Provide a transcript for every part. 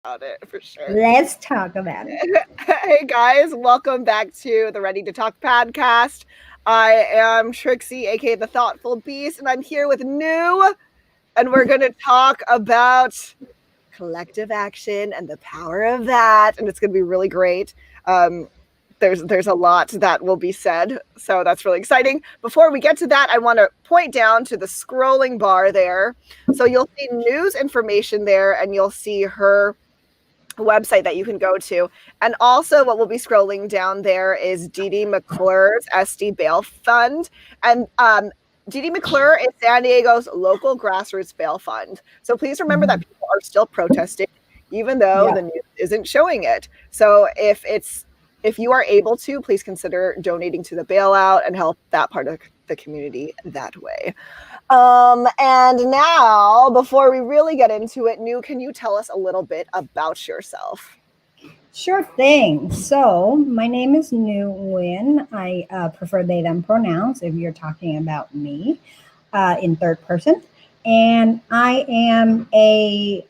about it for sure. Let's talk about it. Hey guys, welcome back to the Ready to Talk podcast. I am Trixie, aka the Thoughtful Beast, and I'm here with New, and we're going to talk about collective action and the power of that, and it's going to be really great. Um, there's a lot that will be said, so that's really exciting. Before we get to that, I want to point down to the scrolling bar there. So you'll see news information there, and you'll see her website that you can go to. And also, what we'll be scrolling down there is Dee Dee McClure's SD Bail Fund. And Dee Dee McClure is San Diego's local grassroots bail fund. So please remember that Mhm. people are still protesting, even though the Yep. news isn't showing it. So if you are able to, please consider donating to the bailout and help that part of the community that way. And now, before we really get into it, New, can you tell us a little bit about yourself? Sure thing. So, my name is New Nguyen. I prefer they, them pronouns if you're talking about me in third person. And I am a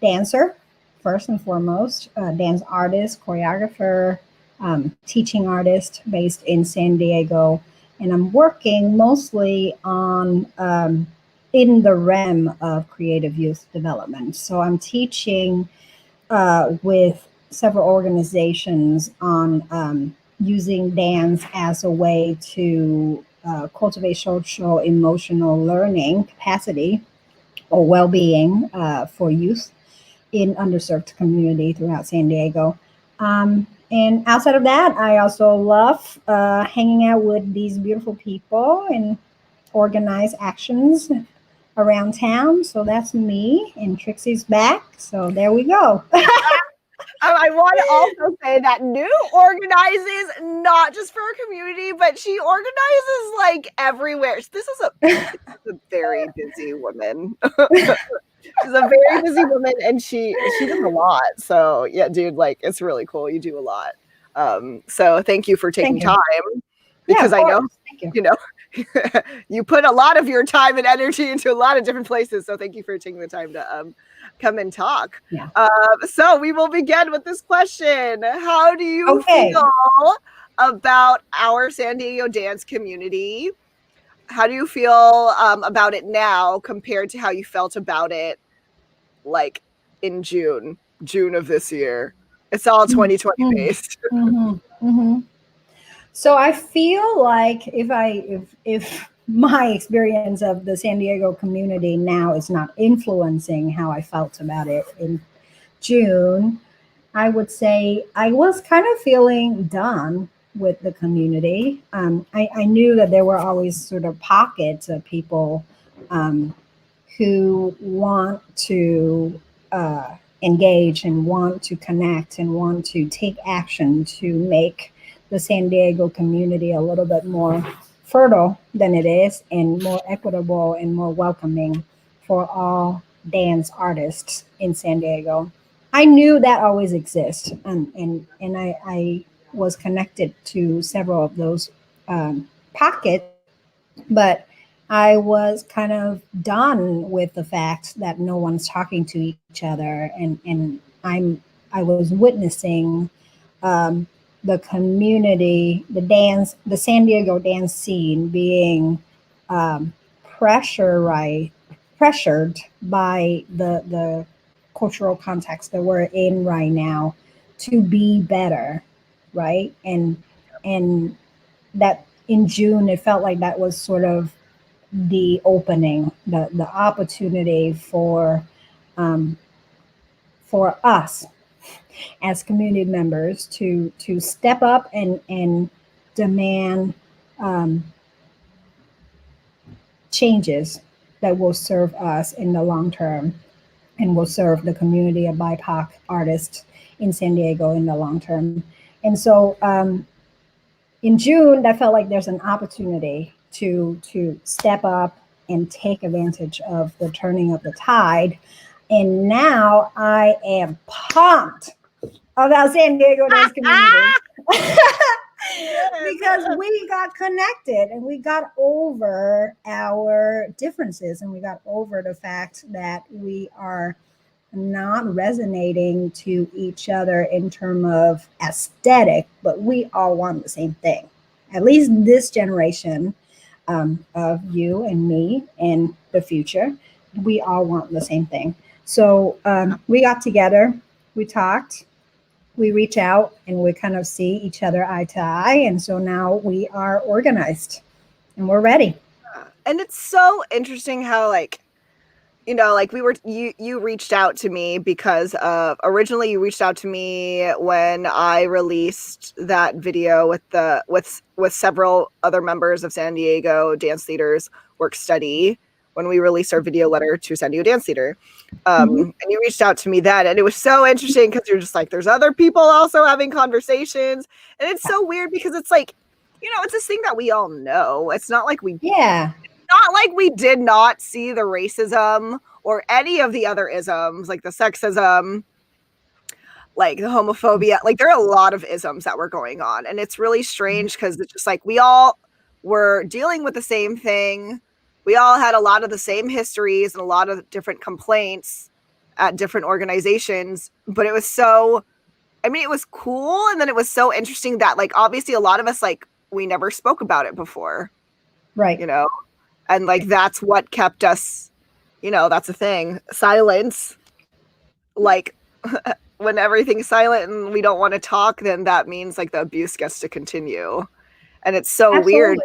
dancer, first and foremost, dance artist, choreographer, teaching artist based in San Diego. And I'm working mostly on in the realm of creative youth development. So, I'm teaching with several organizations on using dance as a way to cultivate social emotional learning capacity or well-being for youth in underserved community throughout San Diego. And outside of that, I also love hanging out with these beautiful people and organize actions around town. So that's me, and Trixie's back. So there we go. I want to also say that New organizes not just for her community, but she organizes like everywhere. This is a very busy woman. She's a very busy woman, and she does a lot. So yeah, dude, like it's really cool. You do a lot. So thank you for taking Thank you. time Yeah, because of I know course. Thank you. you know you put a lot of your time and energy into a lot of different places. So thank you for taking the time to come and talk. Yeah. So we will begin with this question: how do you Okay. feel about our San Diego dance community? How do you feel about it now compared to how you felt about it like in June of this year? It's all 2020 Mm-hmm. based. Mm-hmm. So I feel like if my experience of the San Diego community now is not influencing how I felt about it in June, I would say I was kind of feeling done with the community. I knew that there were always sort of pockets of people um, who want to uh, engage and want to connect and want to take action to make the San Diego community a little bit more fertile than it is and more equitable and more welcoming for all dance artists in San Diego. I knew that always exists, and I was connected to several of those pockets, but I was kind of done with the fact that no one's talking to each other, and I was witnessing um, the community, the San Diego dance scene being um, pressure right pressured by the cultural context that we're in right now to be better, right? And that in June it felt like that was sort of the opening, the opportunity um, for us as community members to step up and demand um, changes that will serve us in the long term and will serve the community of BIPOC artists in San Diego in the long term. And so in June, that felt like there's an opportunity to step up and take advantage of the turning of the tide. And now I am pumped about San Diego dance community. Because Yes. we got connected and we got over our differences and we got over the fact that we are not resonating to each other in terms of aesthetic, but we all want the same thing. At least this generation of you and me and the future, we all want the same thing. So we got together, we talked, we reach out, and we kind of see each other eye to eye. And so now we are organized and we're ready. And it's so interesting how, like, you know, like you reached out to me because originally you reached out to me when I released that video with several other members of San Diego Dance Theater's work study, when we released our video letter to San Diego Dance Theater. And you reached out to me then, and it was so interesting because you're just like, there's other people also having conversations, and it's so weird because it's like, you know, it's this thing that we all know. It's not like we did not see the racism or any of the other isms, like the sexism, like the homophobia. Like, there are a lot of isms that were going on, and it's really strange because it's just like we all were dealing with the same thing. We all had a lot of the same histories and a lot of different complaints at different organizations, but it was so, I mean, it was cool, and then it was so interesting that, like, obviously a lot of us, like, we never spoke about it before, Right. you know? And, like, that's what kept us, you know, that's a thing. Silence. Like, when everything's silent and we don't want to talk, then that means, like, the abuse gets to continue. And it's so weird.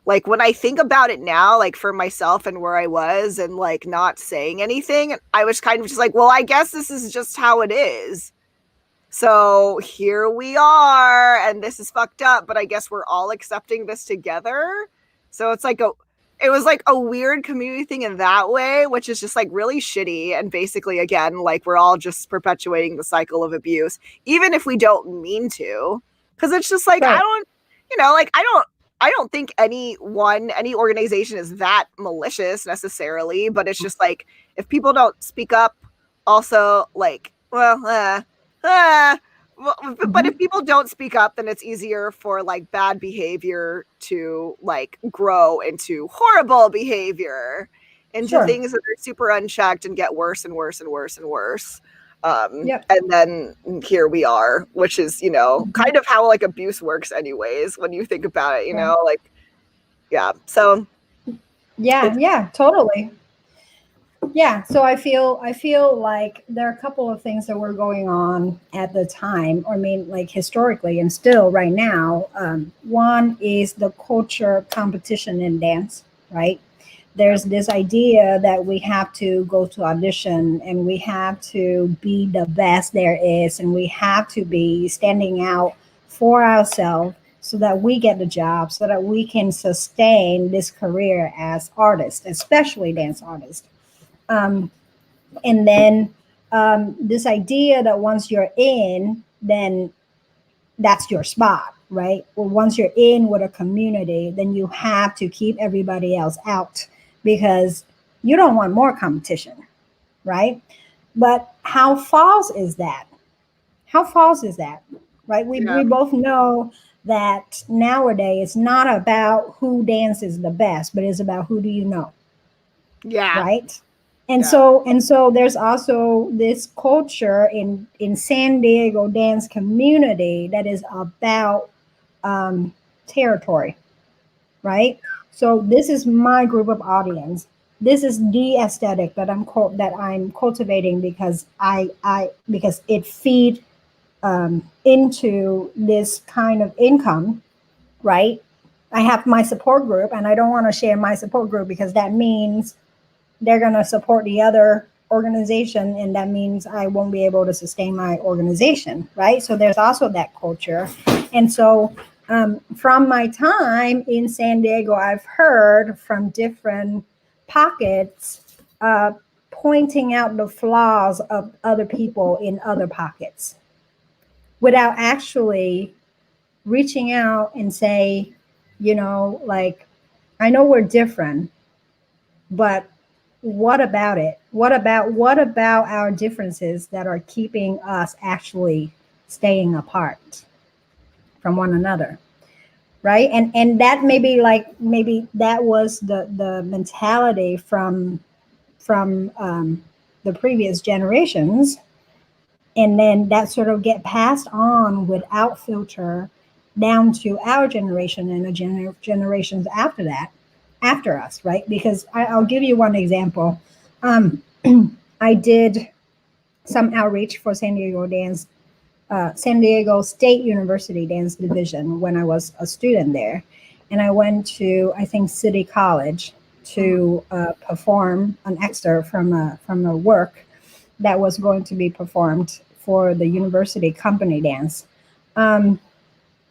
Like, when I think about it now, like, for myself and where I was and, like, not saying anything, I was kind of just like, well, I guess this is just how it is. So here we are, and this is fucked up, but I guess we're all accepting this together. So it's like it was like a weird community thing in that way, which is just like really shitty. And basically, again, like, we're all just perpetuating the cycle of abuse, even if we don't mean to. Because it's just like, I don't, you know, like, I don't think any organization is that malicious necessarily, but it's just like, if people don't speak up, also, like, well, but if people don't speak up, then it's easier for, like, bad behavior to, like, grow into horrible behavior, into things that are super unchecked and get worse and worse and worse and worse. And then here we are, which is, you know, kind of how, like, abuse works anyways, when you think about it, you know, like, yeah. So yeah, totally. Yeah, so I feel like there are a couple of things that were going on at the time, or I mean, like, historically and still right now. One is the culture competition in dance, right? There's this idea that we have to go to audition and we have to be the best there is, and we have to be standing out for ourselves so that we get the job, so that we can sustain this career as artists, especially dance artists. And then this idea that once you're in, then that's your spot, right? Well, once you're in with a community, then you have to keep everybody else out because you don't want more competition, right? But how false is that? How false is that, right? We both know that nowadays it's not about who dances the best, but it's about who do you know. Yeah. Right. And so there's also this culture in San Diego dance community that is about territory, right? So this is my group of audience. This is the aesthetic that I'm cultivating because because it feeds into this kind of income, right? I have my support group, and I don't want to share my support group because that means they're going to support the other organization, and that means I won't be able to sustain my organization, right? So there's also that culture. And so from my time in San Diego, I've heard from different pockets pointing out the flaws of other people in other pockets without actually reaching out and say, you know, like, I know we're different, but what about it? What about our differences that are keeping us actually staying apart from one another? Right. And that maybe that was the mentality from the previous generations, and then that sort of get passed on without filter down to our generation and the generations after that, after us, right? Because I'll give you one example. um, I did some outreach for San Diego State University Dance Division when I was a student there, and I went to, I think, City College to perform an excerpt from a work that was going to be performed for the university company dance. Um,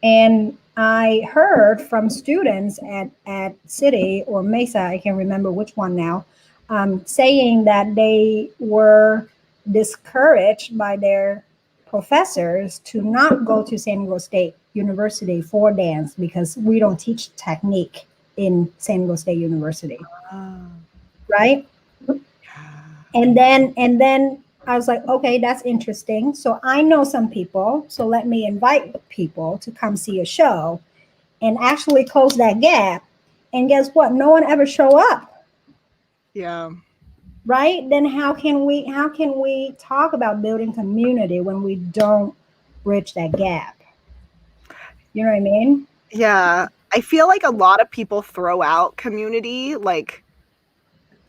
and I heard from students at City or Mesa, I can't remember which one now, saying that they were discouraged by their professors to not go to San Diego State University for dance because we don't teach technique in San Diego State University, Oh, right? yeah. And then I was like, okay, that's interesting. So I know some people, so let me invite people to come see a show and actually close that gap. And guess what? No one ever show up, Yeah. right? Then how can we talk about building community when we don't bridge that gap? You know what I mean? Yeah. I feel like a lot of people throw out community, like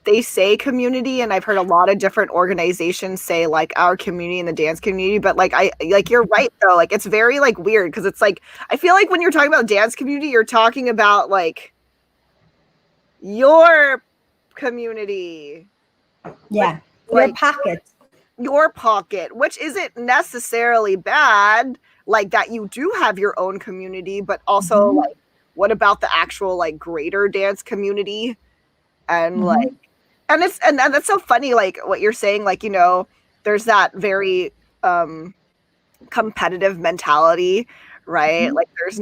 they say community, and I've heard a lot of different organizations say like our community and the dance community, but like I like you're right though, like it's very like weird because it's like I feel like when you're talking about dance community, you're talking about like your community, which Yeah. Your like pockets. your pocket, which isn't necessarily bad, like that you do have your own community, but also Mhm. like what about the actual like greater dance community? And like Mhm. and that's so funny, like what you're saying, like, you know, there's that very um competitive mentality, right? Mhm. Like there's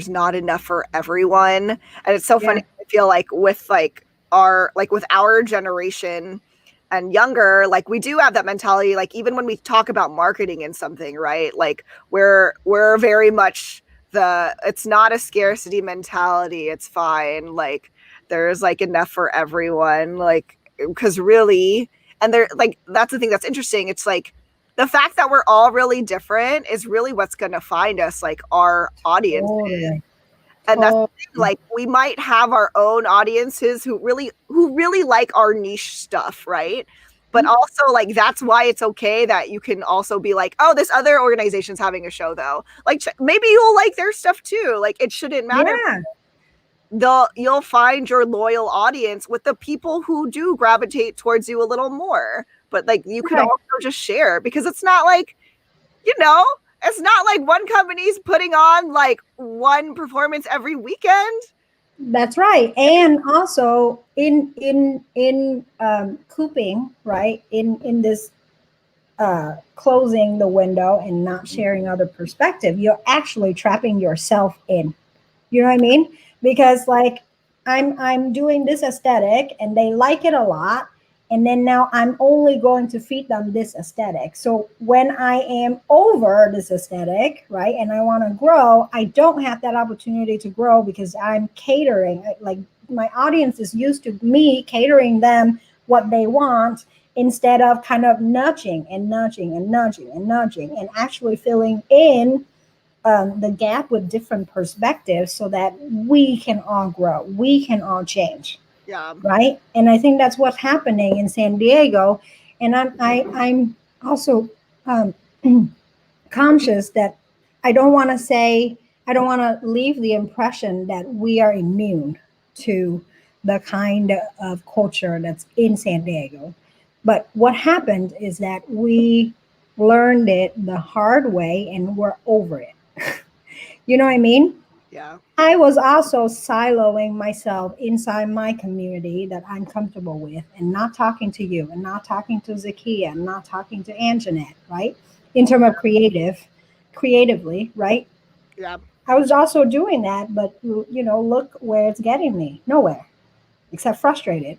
not enough for everyone. And it's so funny, Yeah. I feel like with our generation and younger, like we do have that mentality, like even when we talk about marketing and something, right? Like we're very much it's not a scarcity mentality, it's fine, like there's like enough for everyone, like because really, and there, like that's the thing that's interesting, it's like the fact that we're all really different is really what's going to find us like our audience. Totally. And that's the thing, Totally. like we might have our own audiences who really like our niche stuff, right? But also like that's why it's okay that you can also be like, oh, this other organization's having a show though, like maybe you'll like their stuff too, like it shouldn't matter. Yeah. You'll find your loyal audience with the people who do gravitate towards you a little more, but like you could Right. also just share, because it's not like, you know, it's not like one company's putting on like one performance every weekend. That's right. And also in cooping, right? In this closing the window and not sharing other perspective, you're actually trapping yourself in. You know what I mean? Because like I'm doing this aesthetic and they like it a lot. And then now I'm only going to feed them this aesthetic. So when I am over this aesthetic, right, and I want to grow, I don't have that opportunity to grow because I'm catering. Like my audience is used to me catering them what they want instead of kind of nudging and nudging and nudging and nudging and actually filling in the gap with different perspectives so that we can all grow, we can all change, Yeah. right? And I think that's what's happening in San Diego. And I'm also um, conscious that I don't want to say, I don't want to leave the impression that we are immune to the kind of culture that's in San Diego. But what happened is that we learned it the hard way and we're over it. You know what I mean? Yeah. I was also siloing myself inside my community that I'm comfortable with and not talking to you and not talking to Zakia and not talking to Anjanette, right? In terms of creatively, right? Yeah. I was also doing that, but look where it's getting me. Nowhere, except frustrated.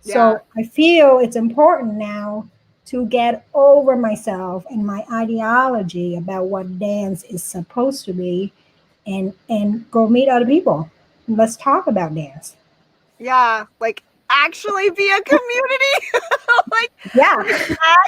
Yeah. So I feel it's important now to get over myself and my ideology about what dance is supposed to be and go meet other people. Let's talk about dance. Yeah. Like actually be a community. Like, Yeah.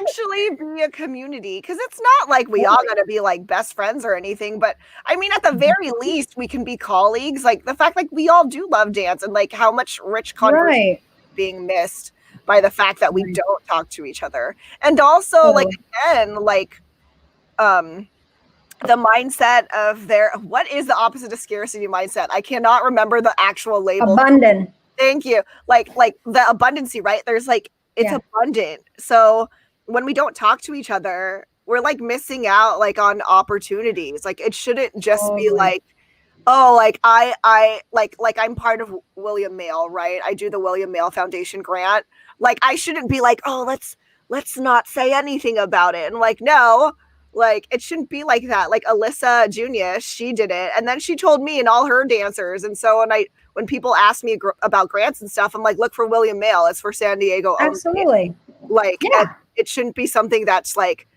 actually be a community, because it's not like we all gotta be like best friends or anything, but I mean, at the very least we can be colleagues. Like the fact like we all do love dance, and like how much rich conversation Right. being missed by the fact that we Right. don't talk to each other. And also like So again, like the mindset of what is the opposite of scarcity mindset? I cannot remember the actual label. abundant. Thank you. Like the abundancy, right? There's like it's Yeah. abundant. So when we don't talk to each other, we're like missing out like on opportunities. Like it shouldn't just be Totally. like, oh, like I like I'm part of William Mail, right? I do the William Mail Foundation grant. Like I shouldn't be like, oh, let's not say anything about it. And like, no, like it shouldn't be like that. Like Alyssa Junior, she did it, and then she told me and all her dancers. And so when people ask me about grants and stuff, I'm like, look for William Mail. It's for San Diego only. Absolutely. Like, Yeah. it shouldn't be something that's like,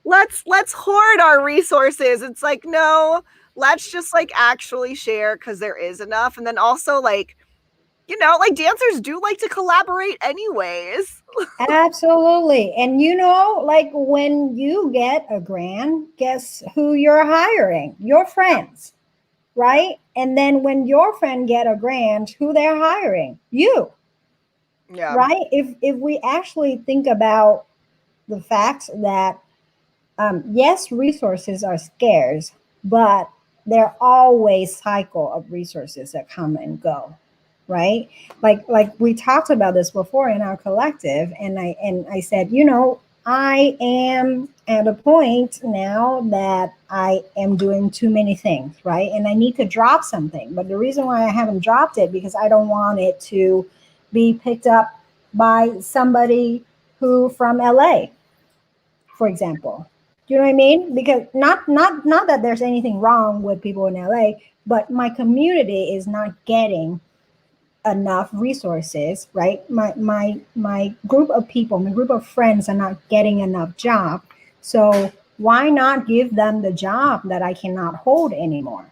let's hoard our resources. It's like, no, let's just like actually share, because there is enough. And then also like, you know, like dancers do like to collaborate anyways. Absolutely. And you know, like when you get a grant, guess who you're hiring? Your friends, right? And then when your friend get a grant, who they're hiring? You, Yeah. right? If we actually think about the fact that yes, resources are scarce, but there are always cycle of resources that come and go, right? Like we talked about this before in our collective, and I said, you know, I am at a point now that I am doing too many things, right? And I need to drop something. But the reason why I haven't dropped it because I don't want it to be picked up by somebody who from LA, for example. Do you know what I mean? Because not that there's anything wrong with people in LA, but my community is not getting enough resources, right? My group of people, my group of friends are not getting enough job. So why not give them the job that I cannot hold anymore?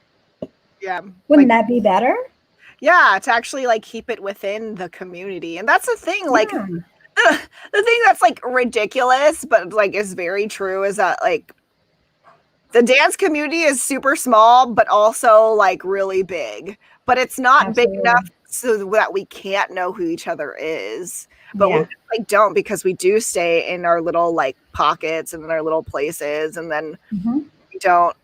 Yeah. Wouldn't Like, that be better? yeah, to actually like keep it within the community. And that's the thing, like Yeah, the thing that's like ridiculous, but like is very true, is that like the dance community is super small, but also like really big. But it's not big enough absolutely. so that we can't know who each other is. But we Yeah. like don't, because we do stay in our little like pockets and in our little places, and then Hmm. we don't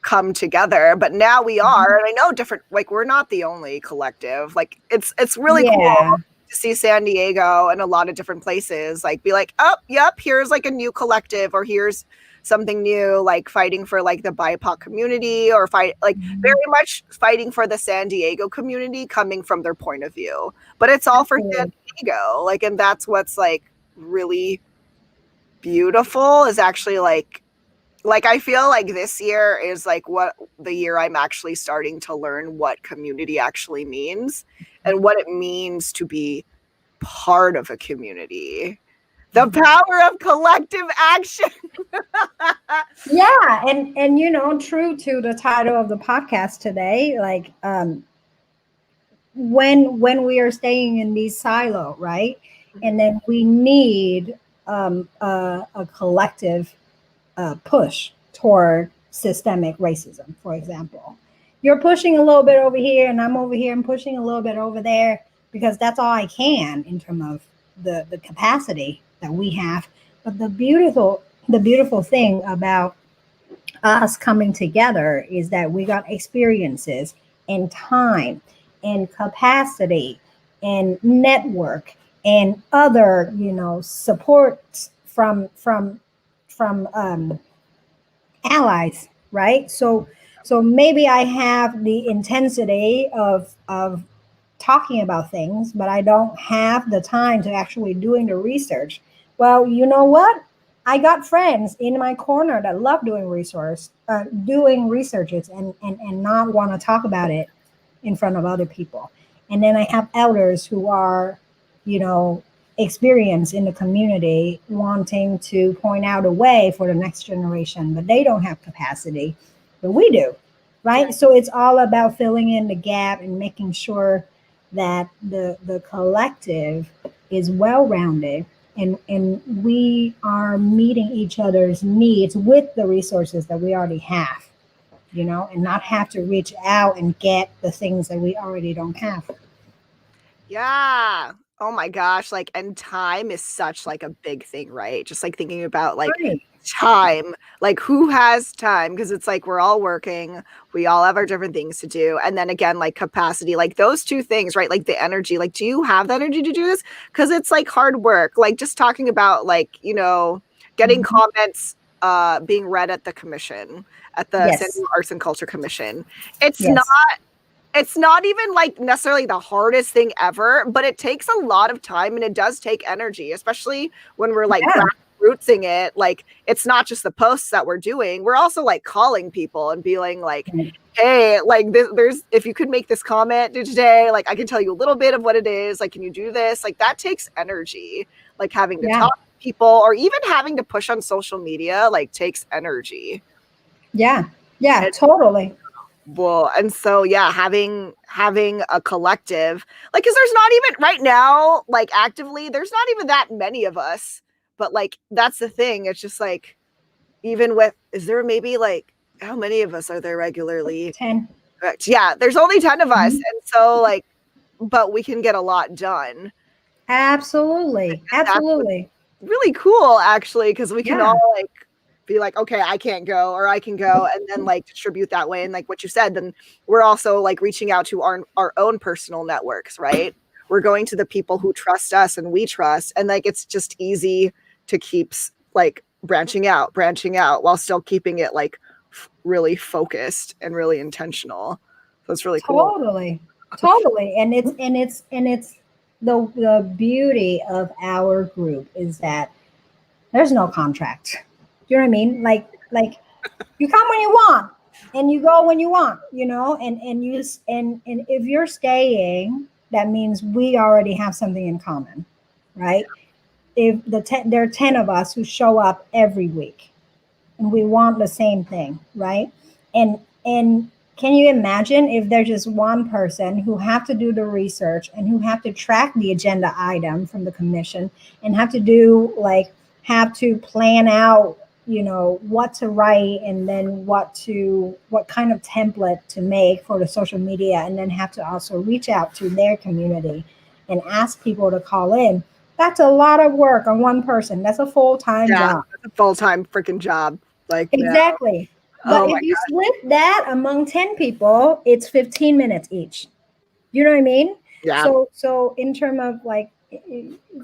come together. But now we are, Hmm. and I know different, like we're not the only collective. Like it's really cool Yeah. to see San Diego and a lot of different places like be like, oh yep, here's like a new collective, or here's something new, like fighting for like the BIPOC community, or fight like very Mhm. much fighting for the San Diego community coming from their point of view. But it's all for San Absolutely. Diego. Like, and that's what's like really beautiful, is actually like I feel like this year is like what the year I'm actually starting to learn what community actually means, and what it means to be part of a community. The power of collective action. Yeah, and you know, true to the title of the podcast today, like when we are staying in these silo, right? And then we need a collective push toward systemic racism, for example. You're pushing a little bit over here, and I'm over here and pushing a little bit over there because that's all I can in terms of the capacity that we have. But the beautiful thing about us coming together is that we got experiences and time and capacity and network and other, you know, support from allies, right? So maybe I have the intensity of talking about things, but I don't have the time to actually doing the research. Well, you know what? I got friends in my corner that love doing researches and not want to talk about it in front of other people. And then I have elders who are, you know, experienced in the community wanting to point out a way for the next generation, but they don't have capacity, but we do, Yeah. right? So it's all about filling in the gap and making sure that the collective is well-rounded, and we are meeting each other's needs with the resources that we already have, and not have to reach out and get the things that we already don't have. Yeah. Oh my gosh, like, and time is such, like, a big thing, right? Just, like, thinking about, like, Right. time, like, who has time? Because it's like we're all working, we all have our different things to do, and then again, like, capacity, like, those 2 things, right? Like, the energy, like, do you have the energy to do this? Because it's, like, hard work, like, just talking about, like, getting Mhm. comments, being read at the commission, at the San Yes. Diego Arts and Culture Commission. It's not Yes. it's not even, like, necessarily the hardest thing ever, but it takes a lot of time and it does take energy, especially when we're, like, Yeah. grassrootsing it. Like, it's not just the posts that we're doing. We're also, like, calling people and being like, Right. "Hey, like, there's if you could make this comment today, like, I can tell you a little bit of what it is. Like, can you do this?" Like, that takes energy. Like, having to Yeah. talk to people or even having to push on social media, like, takes energy. Yeah. Yeah. And Totally. well, and so yeah, having a collective, like, because there's not even right now, like, actively, there's not even that many of us. But like, that's the thing. It's just like, even with, is there maybe like, how many of us are there regularly? 10. Correct. Yeah, there's only 10 of us, Mhm. and so like, but we can get a lot done. Absolutely. That's what's Absolutely. really cool, actually, because we can Yeah. all like be like, okay, I can't go, or I can go, and then like distribute that way. And like what you said, then we're also like reaching out to our own personal networks, right? We're going to the people who trust us and we trust, and like it's just easy to keep like branching out while still keeping it like really focused and really intentional. So it's really cool. Totally. Totally. And it's the beauty of our group is that there's no contract. Do you know what I mean? Like you come when you want and you go when you want, and if you're staying, that means we already have something in common, right? If there are 10 of us who show up every week and we want the same thing, right? And can you imagine if there's just one person who have to do the research and who have to track the agenda item from the commission and have to plan out, what to write, and then what kind of template to make for the social media, and then have to also reach out to their community and ask people to call in. That's a lot of work on one person. That's a full-time Yeah, job. it's a full-time freaking job. Like, no. Exactly. Oh But my if you split that among 10 people, it's 15 minutes each. You know what I mean? yeah. So in terms of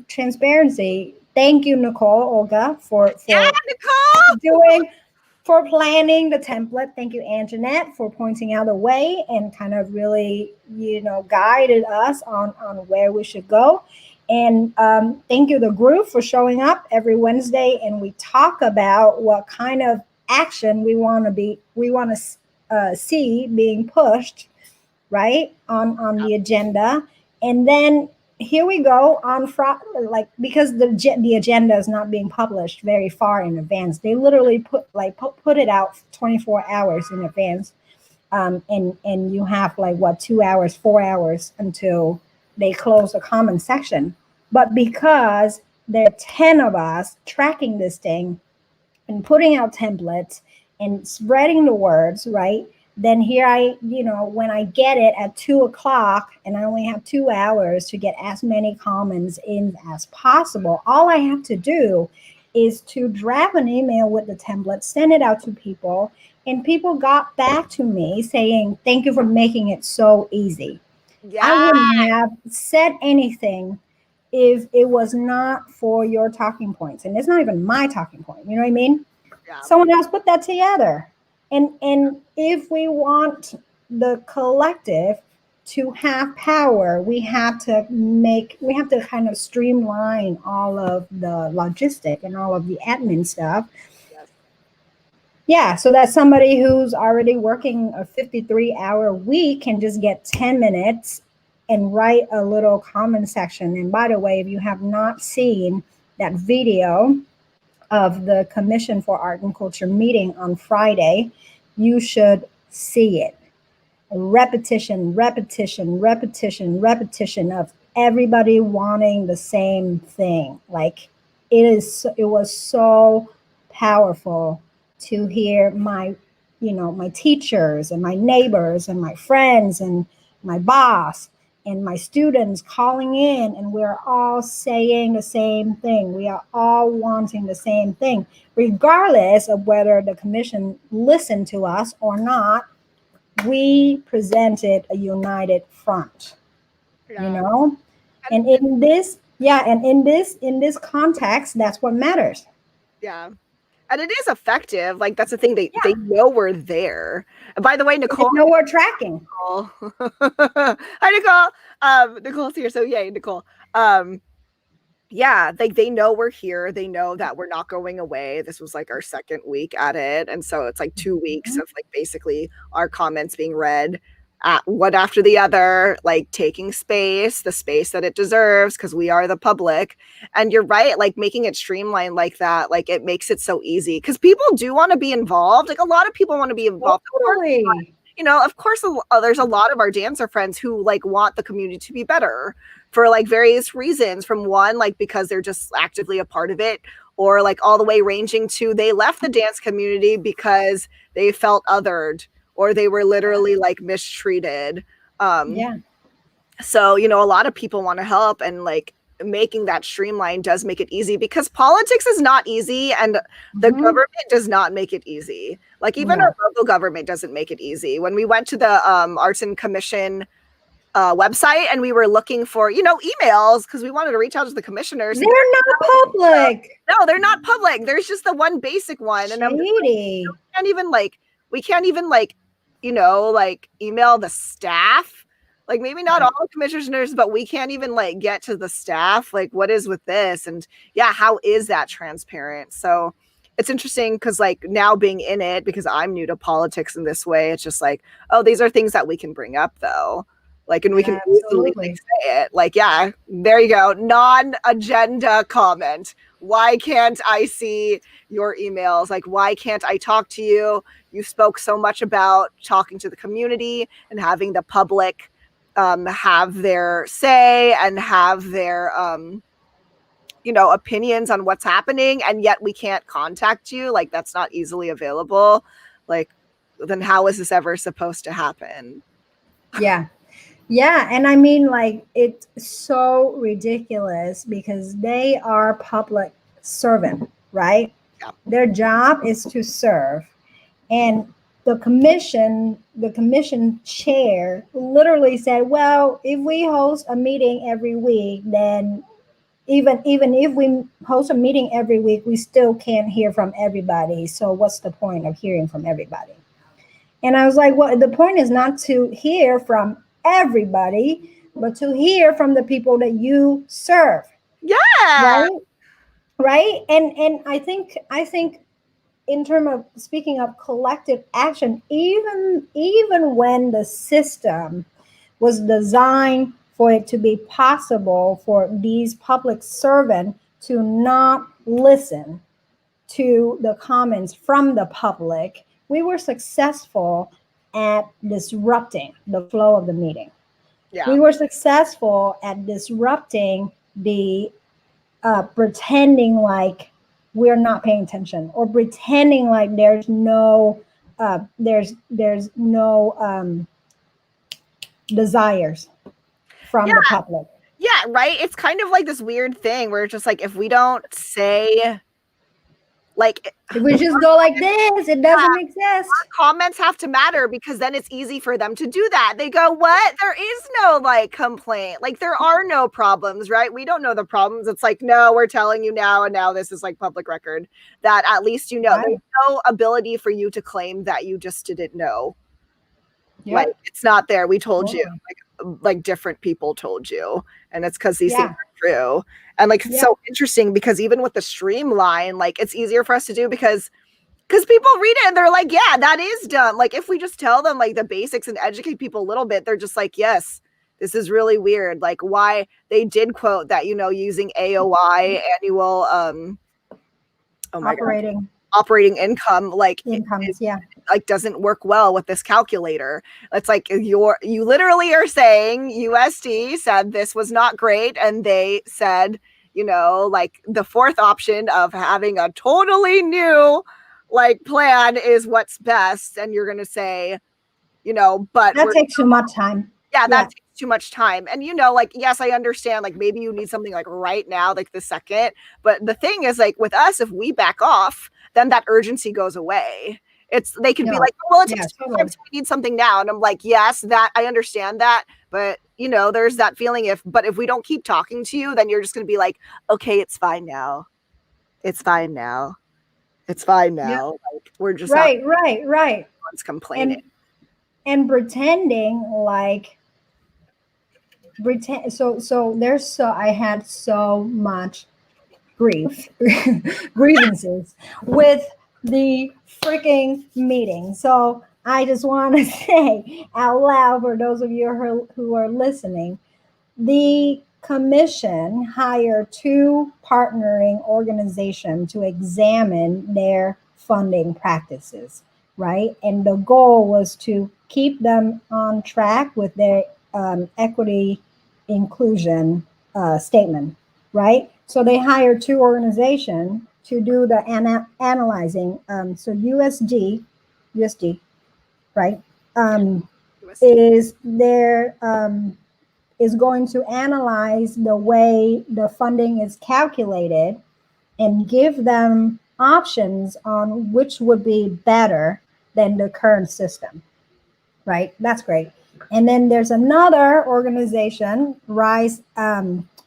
transparency, thank you, Nicole, Olga, Yeah, for Nicole. doing for planning the template. Thank you, Anjanette, for pointing out the way and kind of really, guided us on where we should go. And thank you, the group, for showing up every Wednesday, and we talk about what kind of action we want to see being pushed right on the agenda. And then here we go on Friday, like, because the agenda is not being published very far in advance. They literally put it out 24 hours in advance. And you have like what, 2 hours, 4 hours until they close the comment section. But because there are 10 of us tracking this thing and putting out templates and spreading the words, right? Then here when I get it at 2 o'clock and I only have 2 hours to get as many comments in as possible, all I have to do is to draft an email with the template, send it out to people, and people got back to me saying, "Thank you for making it so easy." I Yeah. wouldn't have said anything if it was not for your talking points. And it's not even my talking point. You know what I mean? Yeah. Someone else put that together. And if we want the collective to have power, we have to kind of streamline all of the logistic and all of the admin stuff. Yes. Yeah, so that somebody who's already working a 53-hour week can just get 10 minutes and write a little comment section. And by the way, if you have not seen that video of the Commission for Art and Culture meeting on Friday, you should see it. repetition, repetition, repetition, repetition of everybody wanting the same thing. Like it was so powerful to hear my, my teachers and my neighbors and my friends and my boss and my students calling in, and we're all saying the same thing. We are all wanting the same thing, regardless of whether the commission listened to us or not. We presented a united front, and in this, in this context, that's what matters. Yeah. And it is effective. Like, that's the thing. They know we're there. And by the way, Nicole. They know we're tracking. Hi, Nicole. Nicole's here. So yay, Nicole. Yeah, they know we're here. They know that we're not going away. This was like our second week at it. And so it's like 2 weeks of like basically our comments being read one after the other, like taking space, the space that it deserves, because we are the public. And you're right, like making it streamlined like that, like it makes it so easy because people do want to be involved. Like a lot of people want to be involved. Totally. Of course, there's a lot of our dancer friends who like want the community to be better for like various reasons. From one, like because they're just actively a part of it, or like all the way ranging to they left the dance community because they felt othered or they were literally like mistreated. So, a lot of people want to help, and like making that streamlined does make it easy because politics is not easy, and the government does not make it easy. Like even our local government doesn't make it easy. When we went to the Arts and Commission website and we were looking for, emails because we wanted to reach out to the commissioners. They're not public. No, they're not public. There's just the one basic one. And we can't even email the staff. Like maybe not all the commissioners, but we can't even like get to the staff. Like what is with this? And yeah, how is that transparent? So it's interesting because like now being in it, because I'm new to politics in this way, it's just like, oh, these are things that we can bring up though. Like, and we can easily like, say it. Like, yeah, there you go. Non-agenda comment. Why can't I see your emails? Like, why can't I talk to you? You spoke so much about talking to the community and having the public have their say and have their, opinions on what's happening. And yet we can't contact you. Like, that's not easily available. Like, then how is this ever supposed to happen? Yeah. Yeah. And I mean, like, it's so ridiculous because they are public servant, right? Yeah. Their job is to serve. And the commission chair literally said, well, if we host a meeting every week, then even if we host a meeting every week, we still can't hear from everybody. So what's the point of hearing from everybody? And I was like, well, the point is not to hear from everybody, but to hear from the people that you serve. Yeah. Right. And I think in terms of speaking of collective action, even when the system was designed for it to be possible for these public servants to not listen to the comments from the public, we were successful at disrupting the flow of the meeting. Yeah. We were successful at disrupting the pretending like we're not paying attention, or pretending like there's no desires from the public. Yeah, right. It's kind of like this weird thing where it's just like if we don't say, like, if we just go like this, it doesn't exist. Our comments have to matter because then it's easy for them to do that. They go, what? There is no like complaint. Like there are no problems, right? We don't know the problems. It's like, no, we're telling you now. And now this is like public record that at least, right. There's no ability for you to claim that you just didn't know. Yep. Like it's not there. We told you, like different people told you. And it's because these things are true. And like, it's so interesting because even with the streamline, like it's easier for us to do because people read it and they're like, yeah, that is dumb. Like if we just tell them like the basics and educate people a little bit, they're just like, yes, this is really weird. Like why they did quote that, using AOI annual, operating operating income, like incomes, like doesn't work well with this calculator. It's like you literally are saying USD said this was not great, and they said, you know, like the fourth option of having a totally new like plan is what's best, and you're gonna say, you know, but that takes too much time. Yeah, that takes too much time. And, you know, like, yes, I understand, like, maybe you need something like right now, like the second. But the thing is, like, with us, if we back off, then that urgency goes away. They could be like, oh, well, it takes time, so we need something now. And I'm like, yes, that I understand that. But, you know, there's that feeling if we don't keep talking to you, then you're just going to be like, okay, it's fine now. It's fine now. It's fine now. Like, we're just right. Everyone's complaining. And pretending like I had so much grievances with the freaking meeting. So I just want to say out loud for those of you who are listening, the commission hired 2 partnering organizations to examine their funding practices, right? And the goal was to keep them on track with their equity inclusion statement, right? So they hired 2 organizations to do the analyzing. So USD, right, is their is going to analyze the way the funding is calculated and give them options on which would be better than the current system, right? That's great. And then there's another organization, Rise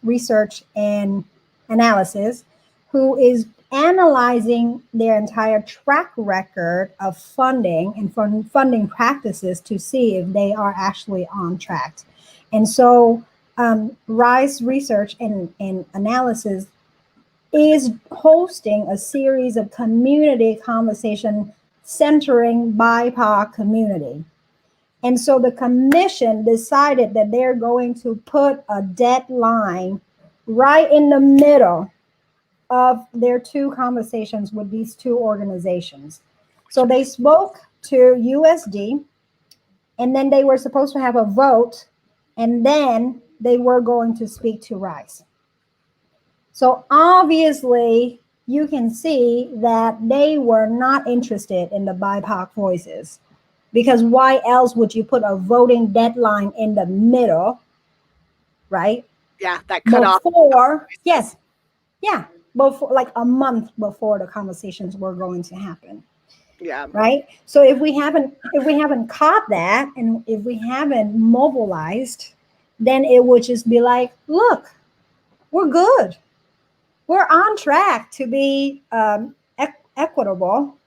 Research and Analysis, who is analyzing their entire track record of funding and funding practices to see if they are actually on track. And so Rise Research and Analysis is hosting a series of community conversation centering BIPOC community. And so the commission decided that they're going to put a deadline right in the middle of their 2 conversations with these 2 organizations. So they spoke to USD, and then they were supposed to have a vote, and then they were going to speak to Rise. So obviously, you can see that they were not interested in the BIPOC voices, because why else would you put a voting deadline in the middle, right? Yeah, that cut off. Yes, yeah, before, like a month before the conversations were going to happen. Yeah. Right. So if we haven't caught that, and if we haven't mobilized, then it would just be like, look, we're good. We're on track to be equitable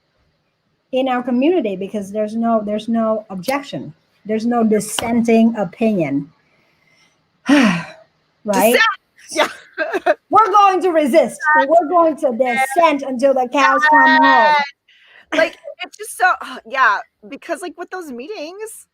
in our community because there's no objection. There's no dissenting opinion. Right? Yeah. We're going to resist. We're going to dissent until the cows come home. Like, it's just so, yeah, because like with those meetings,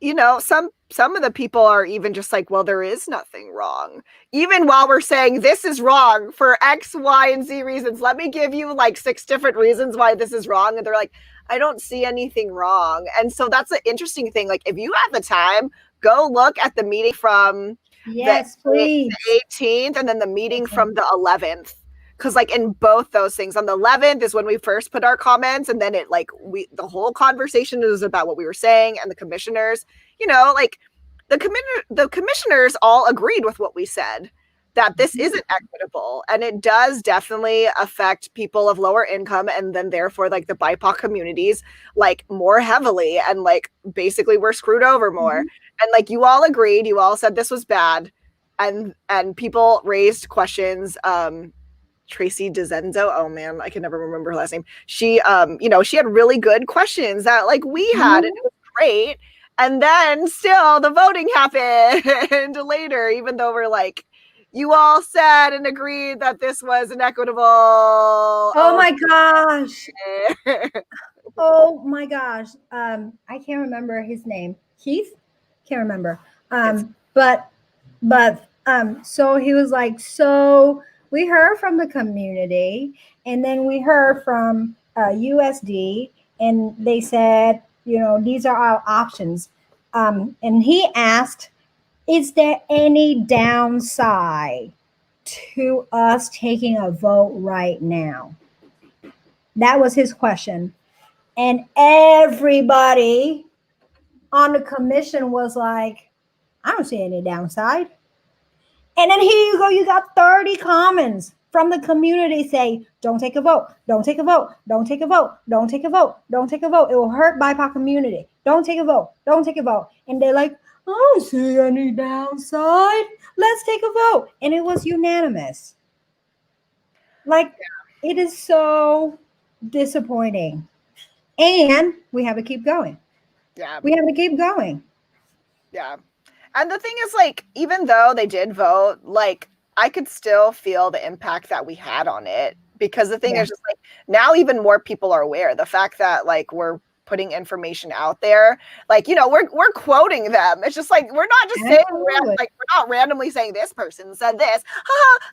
you know, some of the people are even just like, well, there is nothing wrong. Even while we're saying this is wrong for X, Y, and Z reasons, let me give you like 6 different reasons why this is wrong. And they're like, I don't see anything wrong. And so that's an interesting thing. Like, if you have the time, go look at the meeting from please. The 18th and then the meeting from the 11th. Because like in both those things, on the 11th is when we first put our comments, and then the whole conversation is about what we were saying, and the commissioners, you know, like the commissioners all agreed with what we said, that this isn't equitable, and it does definitely affect people of lower income, and then therefore like the BIPOC communities like more heavily, and like basically we're screwed over more. And like you all agreed, you all said this was bad, and people raised questions. Tracy DeZenzo, oh man, I can never remember her last name. She you know, she had really good questions that like we had, and it was great. And then still the voting happened later, even though we're like, you all said and agreed that this was inequitable. Oh my gosh. Oh my gosh. I can't remember his name. Keith? Can't remember. But so he was like, so we heard from the community, and then we heard from USD, and they said, these are our options. And he asked, is there any downside to us taking a vote right now? That was his question. And everybody on the commission was like, I don't see any downside. And then here you go, you got 30 comments from the community say, don't take a vote, don't take a vote, don't take a vote, don't take a vote, don't take a vote. It will hurt BIPOC community. Don't take a vote, don't take a vote. And they're like, I don't see any downside. Let's take a vote. And it was unanimous. Like, it is so disappointing. And we have to keep going. Yeah. We have to keep going. Yeah. And the thing is, like, even though they did vote, like, I could still feel the impact that we had on it, because the thing is just like, now even more people are aware. The fact that, like, we're putting information out there, like, we're quoting them. It's just like, we're not just saying, like, we're not randomly saying this person said this.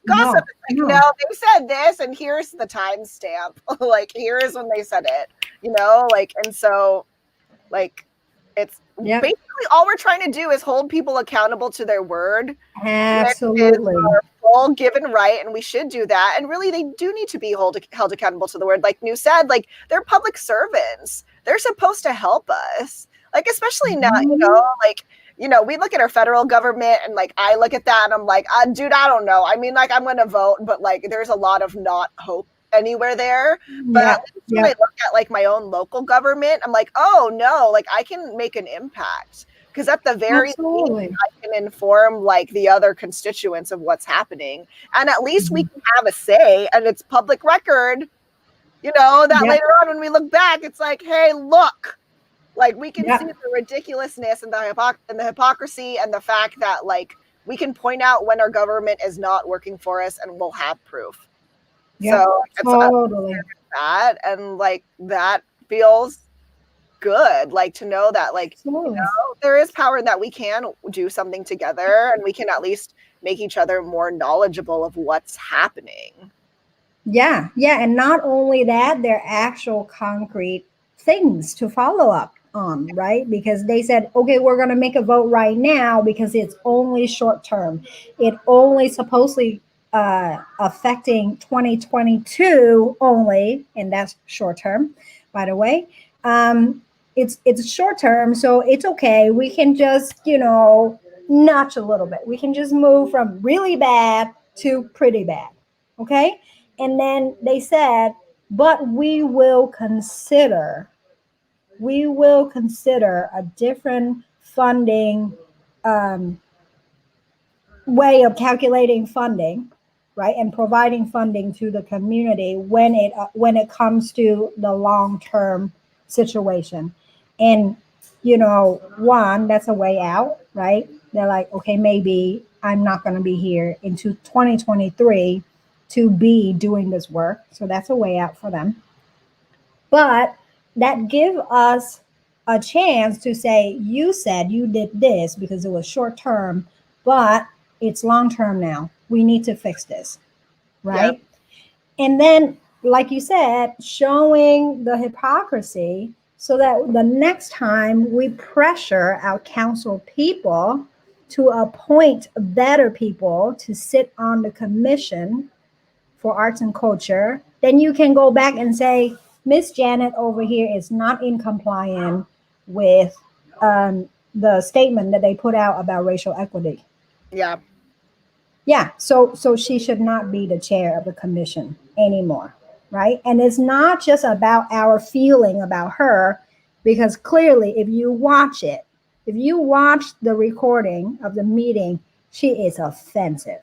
Gossip. No. Like, no, they said this, and here's the timestamp. Like, here's when they said it, like, and so, like, it's basically all we're trying to do is hold people accountable to their word. Absolutely. Our full given right, and we should do that. And really, they do need to be held accountable to the word. Like New said, like, they're public servants. They're supposed to help us. Like, especially now, like, we look at our federal government, and, like, I look at that and I'm like, dude, I don't know. I mean, like, I'm going to vote, but, like, there's a lot of not hope anywhere there. But when I look at, like, my own local government, I'm like, oh no, like, I can make an impact, because at the very least I can inform, like, the other constituents of what's happening, and at least we can have a say, and it's public record, that later on when we look back, it's like, hey, look, like, we can see the ridiculousness and the hypocrisy, and the fact that, like, we can point out when our government is not working for us, and we'll have proof. So totally that, and, like, that feels good, like, to know that, like, there is power in that we can do something together, and we can at least make each other more knowledgeable of what's happening. And not only that, they're actual concrete things to follow up on, right? Because they said, okay, we're going to make a vote right now because it's only short term. It only supposedly affecting 2022 only, and that's short term, by the way. It's short term, so it's okay. We can just, notch a little bit. We can just move from really bad to pretty bad, okay? And then they said, but we will consider a different funding way of calculating funding, right, and providing funding to the community when it comes to the long-term situation. And one, that's a way out, right? They're like, okay, maybe I'm not going to be here into 2023 to be doing this work, so that's a way out for them. But that give us a chance to say, you said you did this because it was short term, but it's long term now. We need to fix this, right? And then, like you said, showing the hypocrisy so that the next time we pressure our council people to appoint better people to sit on the commission for arts and culture, then you can go back and say, Miss Janet over here is not in compliance with the statement that they put out about racial equity. So she should not be the chair of the commission anymore, right? And it's not just about our feeling about her, because clearly if you watch the recording of the meeting, she is offensive.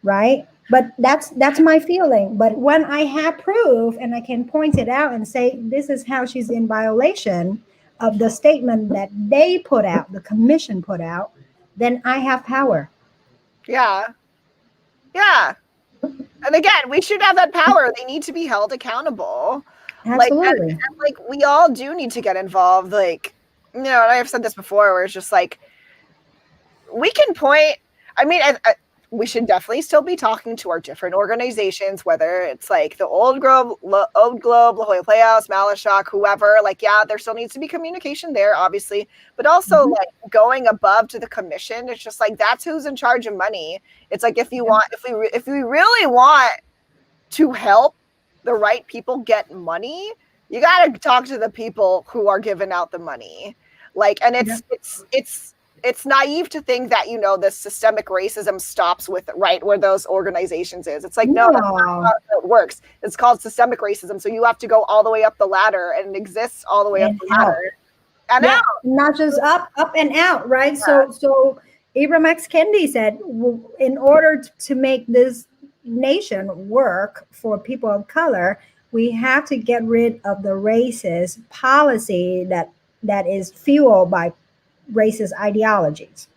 Right? But that's my feeling. But when I have proof and I can point it out and say, this is how she's in violation of the statement that they put out, the commission put out, then I have power. And again, we should have that power. They need to be held accountable. Absolutely. And like, we all do need to get involved. Like, and I've said this before, where it's just like, we can point, I mean, we should definitely still be talking to our different organizations, whether it's like the Old Globe, La Jolla Playhouse, Malashak, whoever. Like, yeah, there still needs to be communication there, obviously, but also like going above to the commission. It's just like that's who's in charge of money. It's like if you want, if we really want to help the right people get money, you got to talk to the people who are giving out the money. Like, and it's naive to think that, you know, the systemic racism stops with right where those organizations is. It's like, no, that's not how it works. It's called systemic racism. So you have to go all the way up the ladder, and it exists all the way up the ladder. And out. Not just up and out, right? Yeah. So Ibram X. Kendi said, in order to make this nation work for people of color, we have to get rid of the racist policy that is fueled by racist ideologies,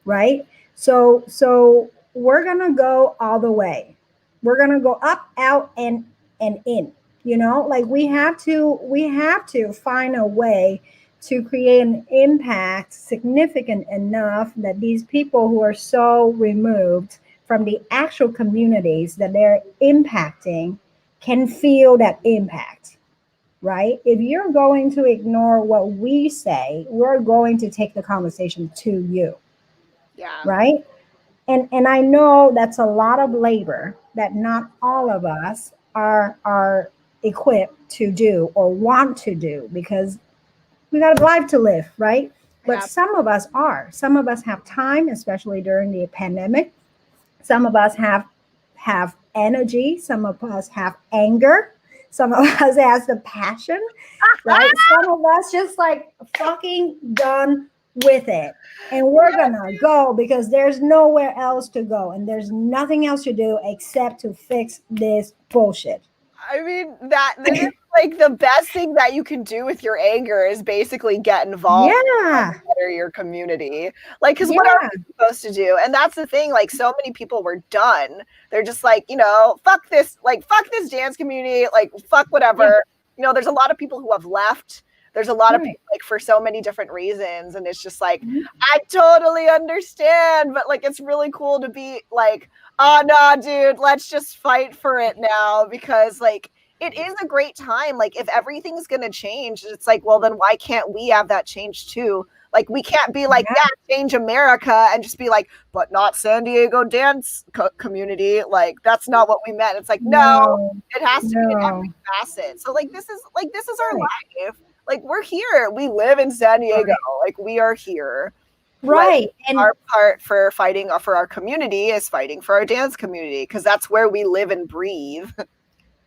right? So we're gonna go all the way. We're gonna go up, out, and in. You know, like we have to find a way to create an impact significant enough that these people who are so removed from the actual communities that they're impacting can feel that impact. Right? If you're going to ignore what we say, we're going to take the conversation to you. Yeah. Right? And I know that's a lot of labor that not all of us are equipped to do or want to do, because we got a life to live, right? But some of us are. Some of us have time, especially during the pandemic. Some of us have energy. Some of us have anger. Some of us has the passion, right? Some of us just like fucking done with it. And we're gonna go because there's nowhere else to go. And there's nothing else to do except to fix this bullshit. I mean, this is like the best thing that you can do with your anger is basically get involved and better your community. Like, because what are we supposed to do? And that's the thing, like, so many people were done. They're just like, you know, fuck this dance community, like, fuck whatever. Yeah. You know, there's a lot of people who have left. There's a lot of people, like, for so many different reasons. And it's just like, I totally understand, but like, it's really cool to be like, oh no, dude, let's just fight for it now, because like it is a great time. Like if everything's gonna change, it's like, well, then why can't we have that change too? Like we can't be like, change America and just be like, but not San Diego dance community. Like that's not what we meant. It's like, no, it has to be in every facet. So like this is our life. Like we're here. We live in San Diego. Like we are here. Right. Like, and our part for fighting for our community is fighting for our dance community, because that's where we live and breathe.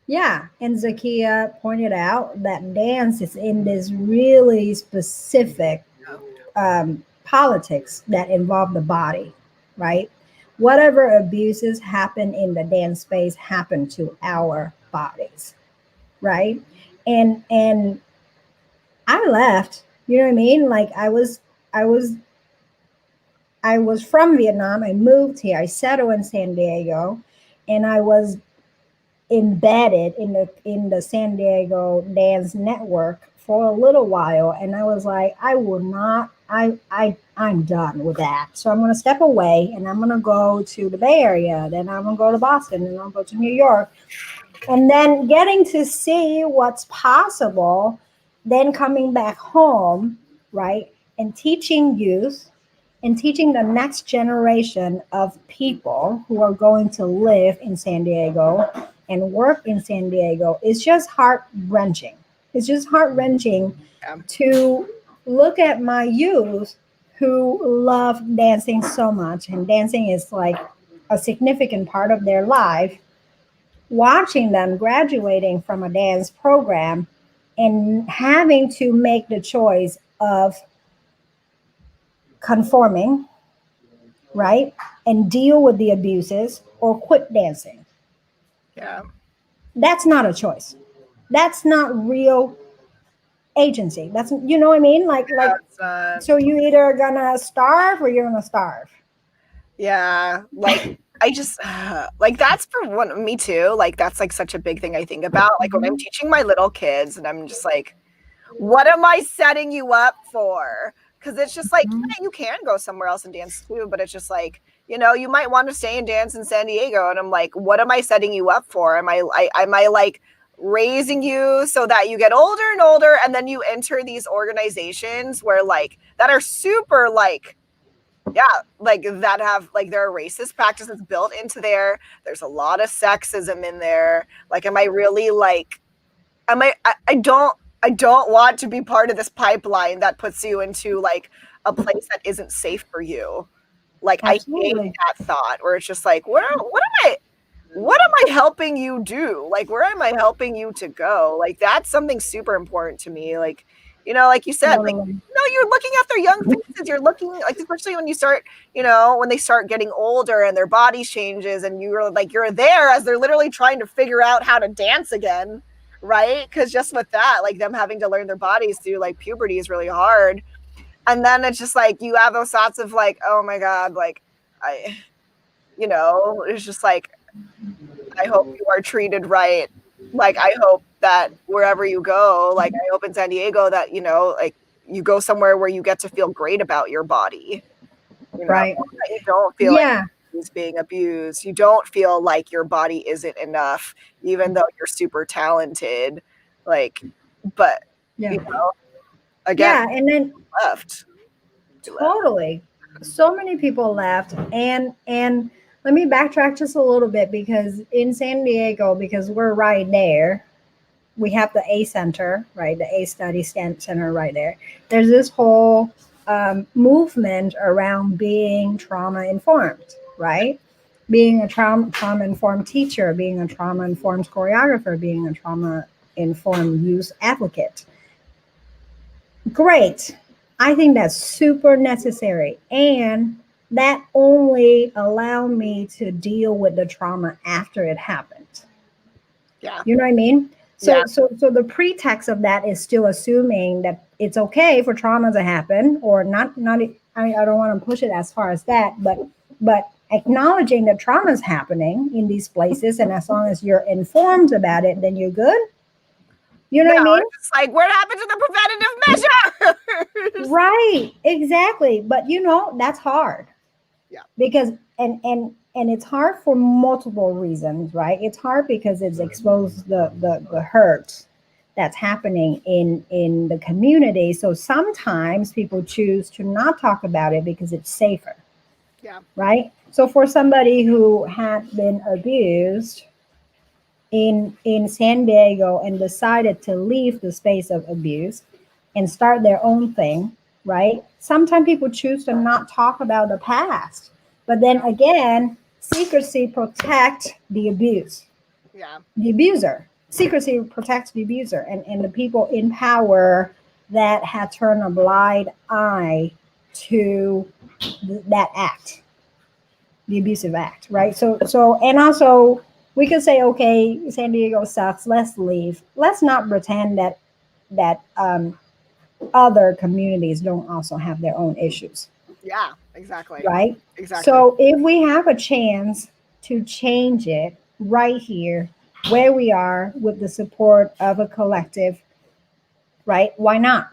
Yeah. And Zakia pointed out that dance is in this really specific politics that involve the body, right? Whatever abuses happen in the dance space happen to our bodies, right? And I left, you know what I mean? Like I was from Vietnam. I moved here. I settled in San Diego, and I was embedded in the San Diego dance network for a little while. And I was like, I'm done with that. So I'm going to step away, and I'm going to go to the Bay Area. Then I'm going to go to Boston, and I'll go to New York. And then getting to see what's possible, then coming back home, right? And teaching youth, and teaching the next generation of people who are going to live in San Diego and work in San Diego. It's just heart-wrenching. It's just heart-wrenching to look at my youth who love dancing so much, and dancing is like a significant part of their life, watching them graduating from a dance program and having to make the choice of conforming, right? And deal with the abuses or quit dancing. Yeah. That's not a choice. That's not real agency. That's, you know what I mean? Like, so you either gonna starve or you're gonna starve. Yeah. Like, I just, like, that's for me too. Like, that's like such a big thing I think about. Like when I'm teaching my little kids, and I'm just like, what am I setting you up for? Because it's just like, yeah, you can go somewhere else and dance too, but it's just like, you know, you might want to stay and dance in San Diego. And I'm like, what am I setting you up for? Am I like raising you so that you get older and older, and then you enter these organizations where like that are super like, yeah, like that have like there are racist practices built into there. There's a lot of sexism in there. Like, am I really like, I don't want to be part of this pipeline that puts you into like a place that isn't safe for you. Like, Absolutely. I hate that thought where it's just like, what am I helping you do? Like, where am I helping you to go? Like, that's something super important to me. Like, you know, like you said, like, no, you're looking after young faces. You're looking like, especially when you start, you know, when they start getting older and their bodies changes, and you're like, you're there as they're literally trying to figure out how to dance again, right? Because just with that, like them having to learn their bodies through like puberty is really hard. And then it's just like you have those thoughts of like, oh my God, like you know, it's just like, I hope you are treated right. Like, I hope that wherever you go, like I hope in San Diego that, you know, like you go somewhere where you get to feel great about your body. You know, Right. that you don't feel like it's being abused. You don't feel like your body isn't enough, even though you're super talented. Like, but you know, again, and then left. totally, so many people left, and let me backtrack just a little bit, because in San Diego, because we're right there, we have the A Center, right? The A Study Center right there. There's this whole movement around being trauma informed, right? Being a trauma informed teacher, being a trauma informed choreographer, being a trauma informed youth advocate. Great. I think that's super necessary. And that only allowed me to deal with the trauma after it happened. Yeah. You know what I mean? So, Yeah. so the pretext of that is still assuming that it's okay for trauma to happen, or not. I don't want to push it as far as that, but acknowledging that trauma is happening in these places, and as long as you're informed about it, then you're good. You know what I mean? It's like, what happened to the preventative measures? Right, exactly. But you know, that's hard. Yeah. Because and it's hard for multiple reasons, right? It's hard because it's exposed the hurt that's happening in the community. So sometimes people choose to not talk about it because it's safer. Yeah. Right? So for somebody who had been abused in San Diego and decided to leave the space of abuse and start their own thing, right? Sometimes people choose to not talk about the past. But then again, secrecy protects the abuse. Yeah. The abuser. Secrecy protects the abuser, and the people in power that have turned a blind eye to that act, the abusive act, right? So and also we could say, okay, San Diego sucks, let's leave. Let's not pretend that other communities don't also have their own issues. Yeah, exactly. Right? Exactly. So if we have a chance to change it right here where we are with the support of a collective, right? Why not?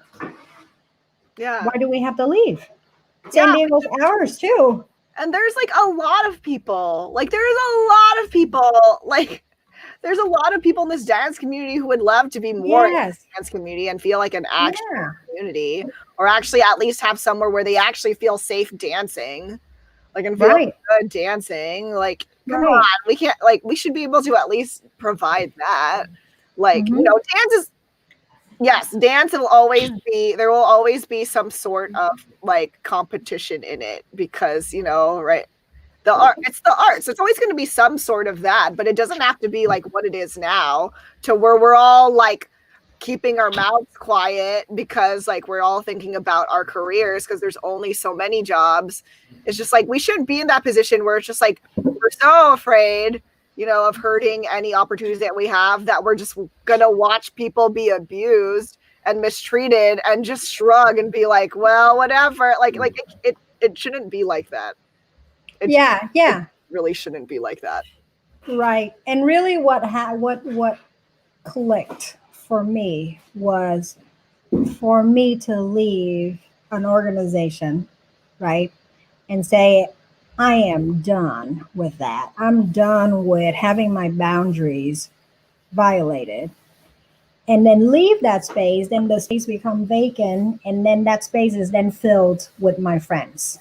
Yeah. Why do we have to leave? San Diego's ours too. And there's like a lot of people. Like, there's a lot of people. Like, there's a lot of people in this dance community who would love to be more in the dance community and feel like an actual community, or actually at least have somewhere where they actually feel safe dancing, like, and feel good dancing. Like, come on, we can't, like, we should be able to at least provide that. Like, you know, dance is, yes, dance will always be, there will always be some sort of like competition in it because, you know, right, the art, it's the arts. It's always going to be some sort of that, but it doesn't have to be like what it is now, to where we're all like keeping our mouths quiet because like we're all thinking about our careers because there's only so many jobs. It's just like we shouldn't be in that position where it's just like we're so afraid, you know, of hurting any opportunities that we have, that we're just gonna watch people be abused and mistreated and just shrug and be like, well, whatever. Like it shouldn't be like that. It really shouldn't be like that. Right. And really what clicked for me was for me to leave an organization, right? And say, I am done with that. I'm done with having my boundaries violated and then leave that space. Then the space become vacant, and then that space is then filled with my friends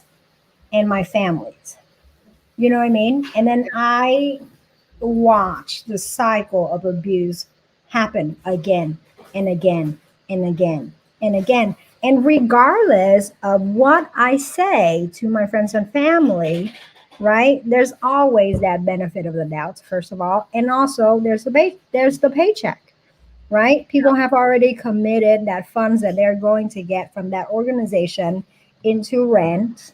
and my families. You know what I mean? And then I watch the cycle of abuse happen again and again and again and again. And regardless of what I say to my friends and family, right? There's always that benefit of the doubt, first of all, and also there's the paycheck, right? People have already committed that funds that they're going to get from that organization into rent,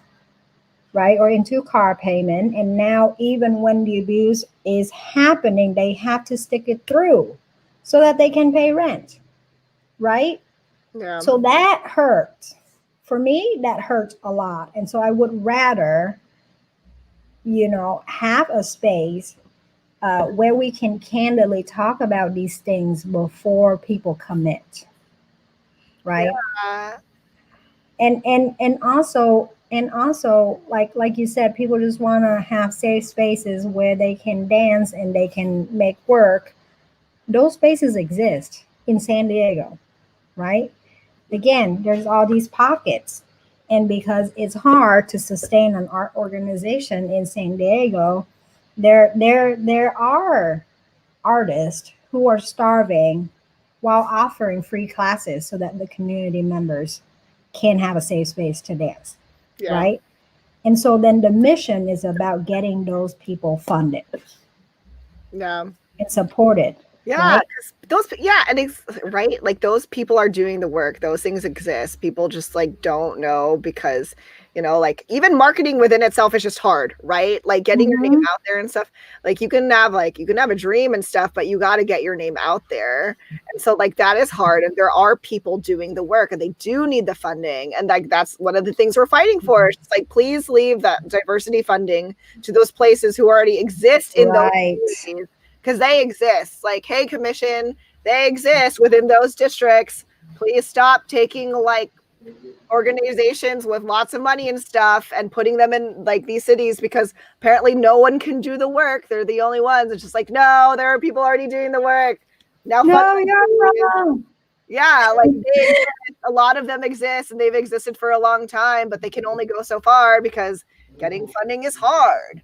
right? Or into car payment. And now, even when the abuse is happening, they have to stick it through so that they can pay rent, right? Yeah. So that hurts. For me, that hurts a lot. And so I would rather, have a space where we can candidly talk about these things before people commit, right? Yeah. And also like you said, people just want to have safe spaces where they can dance and they can make work. Those spaces exist in San Diego, right? Again, there's all these pockets, and because it's hard to sustain an art organization in San Diego, there are artists who are starving while offering free classes so that the community members can have a safe space to dance, Yeah. right? And so then the mission is about getting those people funded Yeah. and supported, Yeah, right? 'cause yeah, and it's right, like those people are doing the work. Those things exist. People just like don't know because, like even marketing within itself is just hard, right? Like getting your name Mm-hmm. out there and stuff. Like you can have a dream and stuff, but you got to get your name out there. And so like that is hard, and there are people doing the work, and they do need the funding. And like that's one of the things we're fighting for. It's just like please leave that diversity funding to those places who already exist in those Right. communities, because they exist. Like, hey, commission, they exist within those districts. Please stop taking like organizations with lots of money and stuff and putting them in like these cities because apparently no one can do the work. They're the only ones. It's just like, no, there are people already doing the work. Now fund No, them. you're wrong. Yeah, like a lot of them exist and they've existed for a long time, but they can only go so far because getting funding is hard.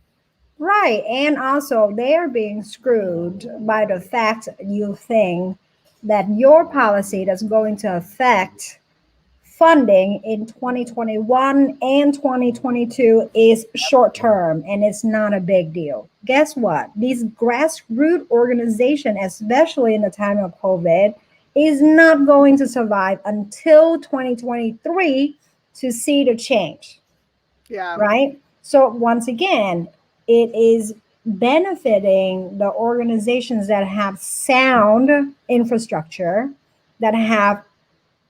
Right. And also, they are being screwed by the fact you think that your policy that's going to affect funding in 2021 and 2022 is short term and it's not a big deal. Guess what? These grassroots organizations, especially in the time of COVID, is not going to survive until 2023 to see the change, Yeah. right? So once again, it is benefiting the organizations that have sound infrastructure, that have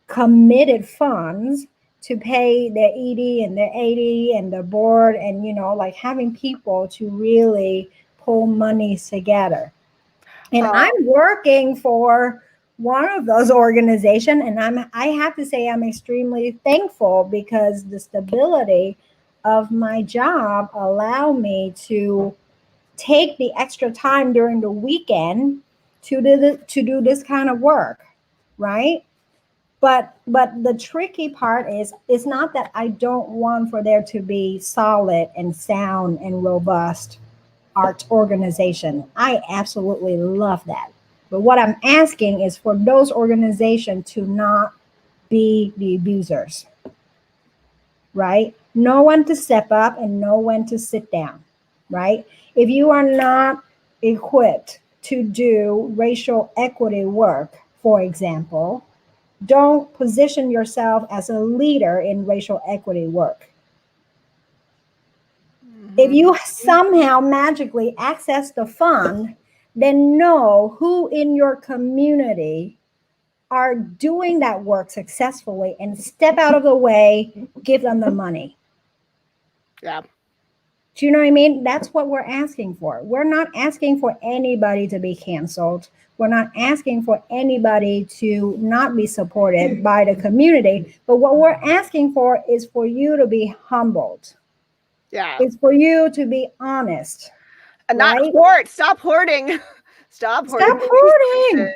committed funds to pay their ED and their AD and the board, and like having people to really pull monies together. And Uh, I'm working for one of those organizations, and I have to say I'm extremely thankful because the stability of my job allow me to take the extra time during the weekend to do this kind of work, right? But the tricky part is it's not that I don't want for there to be solid and sound and robust arts organization. I absolutely love that. But what I'm asking is for those organizations to not be the abusers, right? Know when to step up and know when to sit down, right? If you are not equipped to do racial equity work, for example, don't position yourself as a leader in racial equity work. If you somehow magically access the fund, then know who in your community are doing that work successfully and step out of the way, give them the money. yeah. Do you know what I mean? That's what we're asking for. We're not asking for anybody to be canceled. We're not asking for anybody to not be supported by the community. But what we're asking for is for you to be humbled. Yeah. It's for you to be honest. And not right? hoard. Stop hoarding. Stop hoarding. Stop hoarding.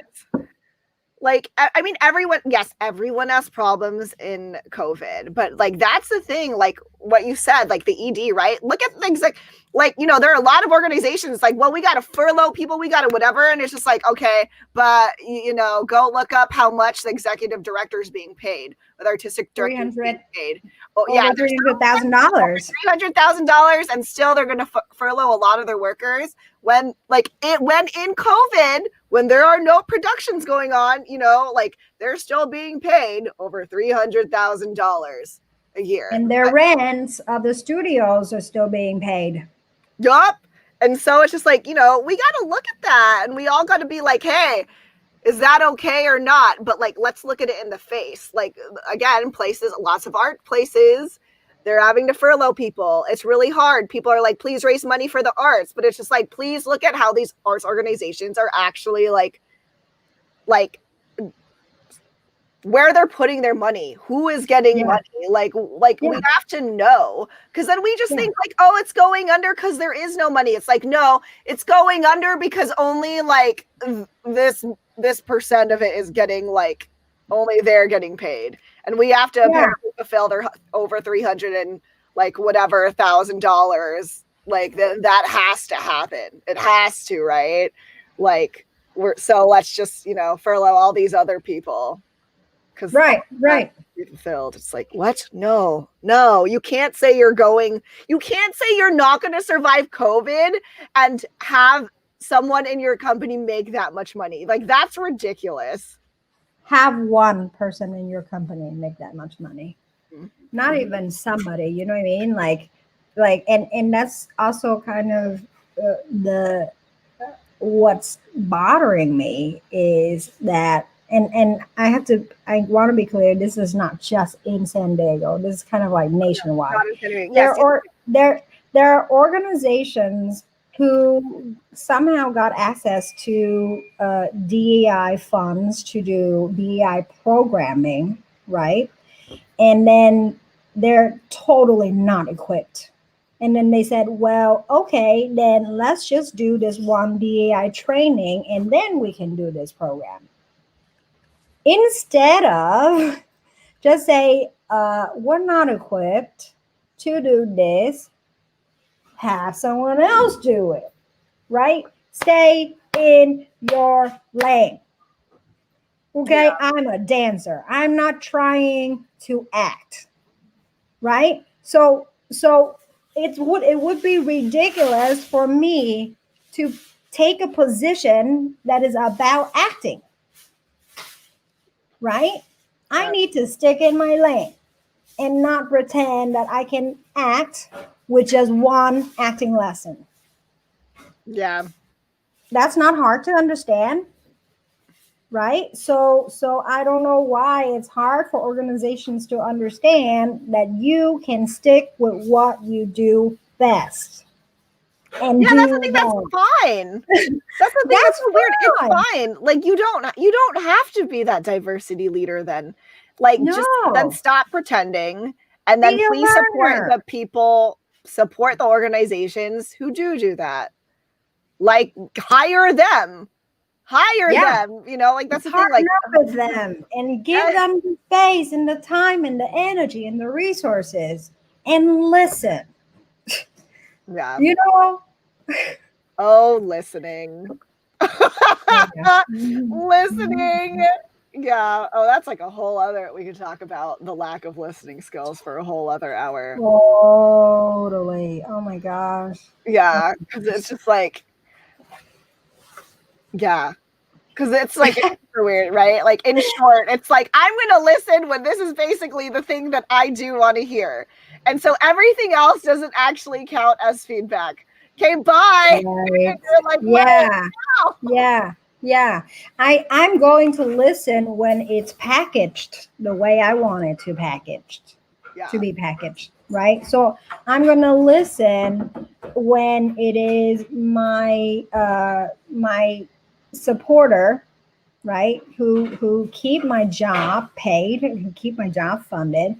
Like, I mean, everyone has problems in COVID, but like, that's the thing, like what you said, like the ED, right? Look at things like, you know, there are a lot of organizations like, well, we got to furlough people, we got to whatever. And it's just like, okay, but you know, go look up how much the executive director is being paid, or the artistic director is being paid. Oh yeah, over $300,000. $300,000, and still they're going to furlough a lot of their workers when in COVID, when there are no productions going on, you know, like they're still being paid over $300,000 a year. And their rents of the studios are still being paid. Yup. And so it's just like, you know, we got to look at that, and we all got to be like, hey, is that okay or not? But like, let's look at it in the face. Like, again, places, lots of art places, they're having to furlough people. It's really hard. People are like, please raise money for the arts. But it's just like, please look at how these arts organizations are actually like where they're putting their money, who is getting money. Like we have to know, because then we just think like, oh, it's going under because there is no money. It's like, no, it's going under because only like this percent of it is getting, like, only they're getting paid, and we have to apparently fulfill their over 300 and like whatever $1,000. Like that has to happen. It has to, right? Like so let's just, you know, furlough all these other people. Right. Fulfilled. It's like, what? No, you can't say you're not going to survive COVID and have someone in your company make that much money. Like, that's ridiculous. Have one person in your company make that much money. Not even somebody, you know what I mean? Like, and that's also kind of what's bothering me is that, and I want to be clear, this is not just in San Diego. This is kind of like nationwide. There are organizations who somehow got access to DEI funds to do DEI programming, right? And then they're totally not equipped. And then they said, well, okay, then let's just do this one DEI training and then we can do this program. Instead of just say, we're not equipped to do this, have someone else do it, right? Stay in your lane. Okay, I'm a dancer. I'm not trying to act, right? So it would be ridiculous for me to take a position that is about acting. Right? I need to stick in my lane and not pretend that I can act with just one acting lesson. Yeah. That's not hard to understand. Right? So I don't know why it's hard for organizations to understand that you can stick with what you do best. And that's the thing. That's fine. That's the thing. That's so weird. It's fine. Like, you don't have to be that diversity leader then. Like, just then stop pretending, and then please support the people, support the organizations who do that. Like, hire them, you know, like that's the thing. Like, with them and give them the space and the time and the energy and the resources and listen. Yeah. You know? Oh, listening. Listening. Yeah. Oh, that's like a whole other, we could talk about the lack of listening skills for a whole other hour. Totally. Oh my gosh. Yeah. Because it's just like, yeah. Because it's like, it's super weird, right? Like, in short, it's like, I'm going to listen when this is basically the thing that I do want to hear. And so everything else doesn't actually count as feedback. Okay, bye. Right. Like, yeah. I'm going to listen when it's packaged the way I want it to be packaged, right? So I'm going to listen when it is my my supporter, right, who keep my job paid, who keep my job funded,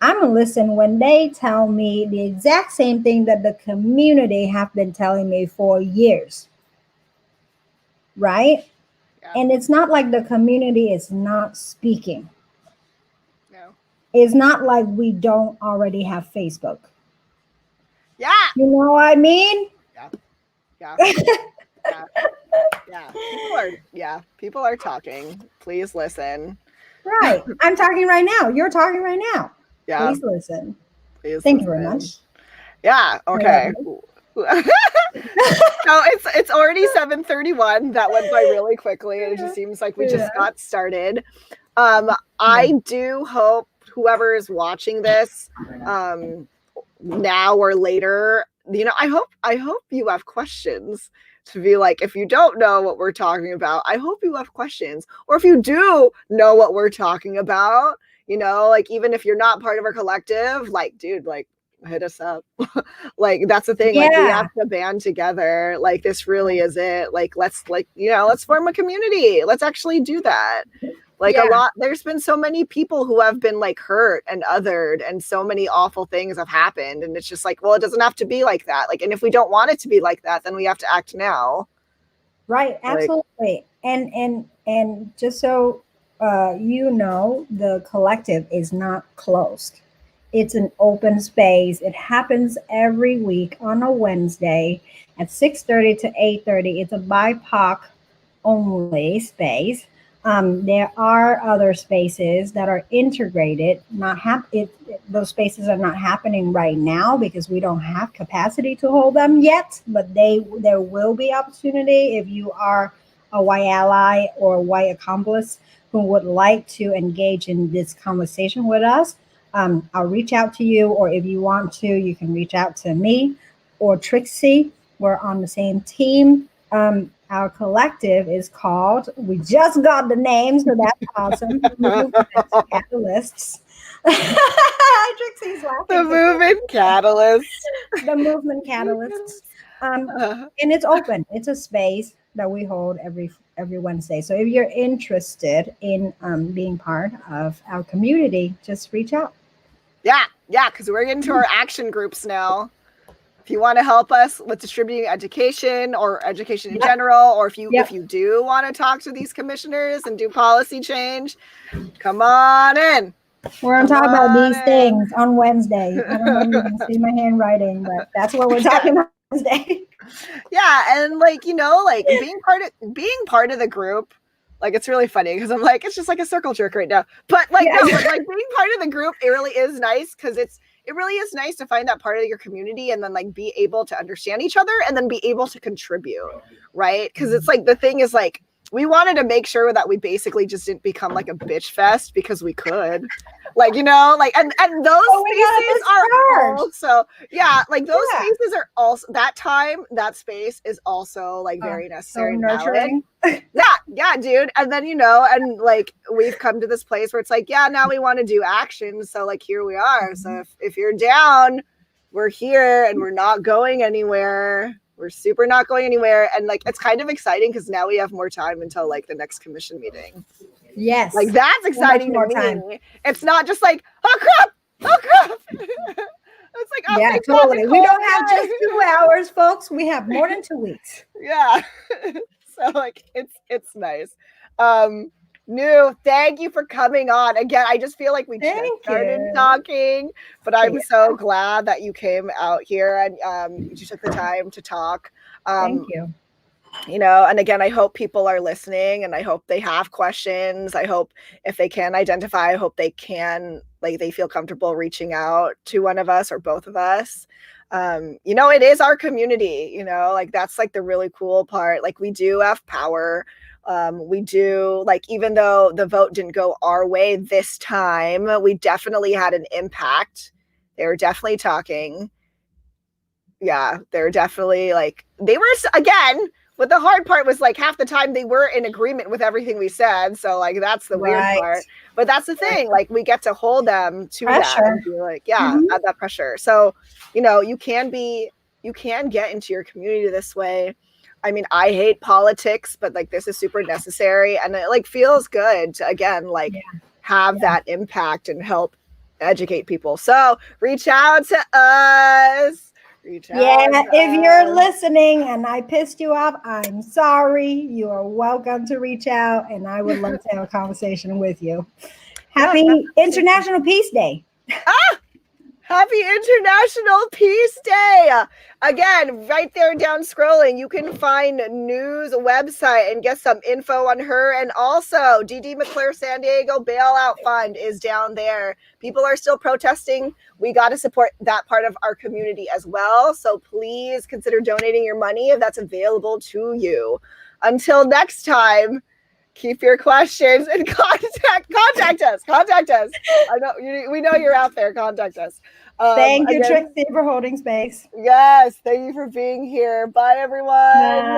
I'm gonna listen when they tell me the exact same thing that the community have been telling me for years, right? Yeah. And it's not like the community is not speaking. No. It's not like we don't already have Facebook. Yeah. You know what I mean? Yeah. Yeah. Yeah. Yeah. People are talking. Please listen. Right. I'm talking right now. You're talking right now. Yeah. Please listen. Please Thank you very listen. much. Yeah. I love Okay. you. So it's already 7:31. That went by really quickly. And it just seems like we Yeah. just got started. Yeah. I do hope whoever is watching this now or later, I hope you have questions to be like, if you don't know what we're talking about, I hope you have questions. Or if you do know what we're talking about, like even if you're not part of our collective, like, dude, like hit us up. Like that's the thing. Like we Yeah. have to band together. Like this really is it. Like let's let's form a community. Let's actually do that. Like Yeah. there's been so many people who have been like hurt and othered, and so many awful things have happened. And it's just like, well, it doesn't have to be like that. Like, and if we don't want it to be like that, then we have to act now. Right. Like, Absolutely. And just so you know, the collective is not closed. It's an open space. It happens every week on a Wednesday at 6:30 to 8:30. It's a BIPOC only space. There are other spaces that are integrated. Those spaces are not happening right now because we don't have capacity to hold them yet. But there will be opportunity if you are a white ally or a white accomplice who would like to engage in this conversation with us. I'll reach out to you, or if you want to, you can reach out to me or Trixie. We're on the same team. Our collective is called, we just got the name, so that's awesome. Movement Catalysts. Trixie's laughing. the movement catalyst. The Movement Catalysts. And it's open. It's a space that we hold every Wednesday. So if you're interested in being part of our community, just reach out. Yeah, because we're getting to our action groups now. If you want to help us with distributing education or education in general, or if you do want to talk to these commissioners and do policy change, come on in. We're on top about these things on Wednesday. I don't know if you can see my handwriting, but that's what we're talking about Wednesday. Yeah, and like being part of the group, like it's really funny because I'm like, it's just like a circle jerk right now. But like no, but like being part of the group, it really is nice because it really is nice to find that part of your community and then like be able to understand each other and then be able to contribute, right? Because it's like the thing is like we wanted to make sure that we basically just didn't become like a bitch fest because we could, like and those spaces are also like those spaces are also that space is also like very necessary and nurturing. Yeah, dude. And then and like we've come to this place where it's like, now we want to do action, so like here we are. So if you're down, we're here and we're not going anywhere. We're super not going anywhere. And like, it's kind of exciting because now we have more time until like the next commission meeting. Yes. Like that's exciting to me. It's not just like, oh crap. It's like, oh, totally. We don't have just 2 hours, folks. We have more than 2 weeks. Yeah. So like, it's nice. New, thank you for coming on. Again, I just feel like we just started talking, but I'm so glad that you came out here and you took the time to talk. Thank you. And again, I hope people are listening and I hope they have questions. I hope if they can identify, I hope they can, like, they feel comfortable reaching out to one of us or both of us. It is our community, like that's like the really cool part. Like we do have power. We do, like, even though the vote didn't go our way this time, we definitely had an impact. They were definitely talking. Yeah, they're definitely like, they were, again, but the hard part was like half the time they were in agreement with everything we said. So like, that's the weird part, but that's the thing. Like we get to hold them to pressure. That and be like, add that pressure. So, you can get into your community this way. I mean, I hate politics, but like this is super necessary and it like feels good to again, like have that impact and help educate people. So reach out to us. If you're listening and I pissed you off, I'm sorry. You are welcome to reach out, and I would love to have a conversation with you. Happy International Peace Day. Happy International Peace Day. Again, right there down scrolling, you can find news website and get some info on her. And also, D.D. McClure San Diego Bailout Fund is down there. People are still protesting. We got to support that part of our community as well. So please consider donating your money if that's available to you. Until next time, keep your questions and contact us. I know we know you're out there. Contact us. Thank you, Trixie, for holding space. Yes, thank you for being here. Bye, everyone. Bye.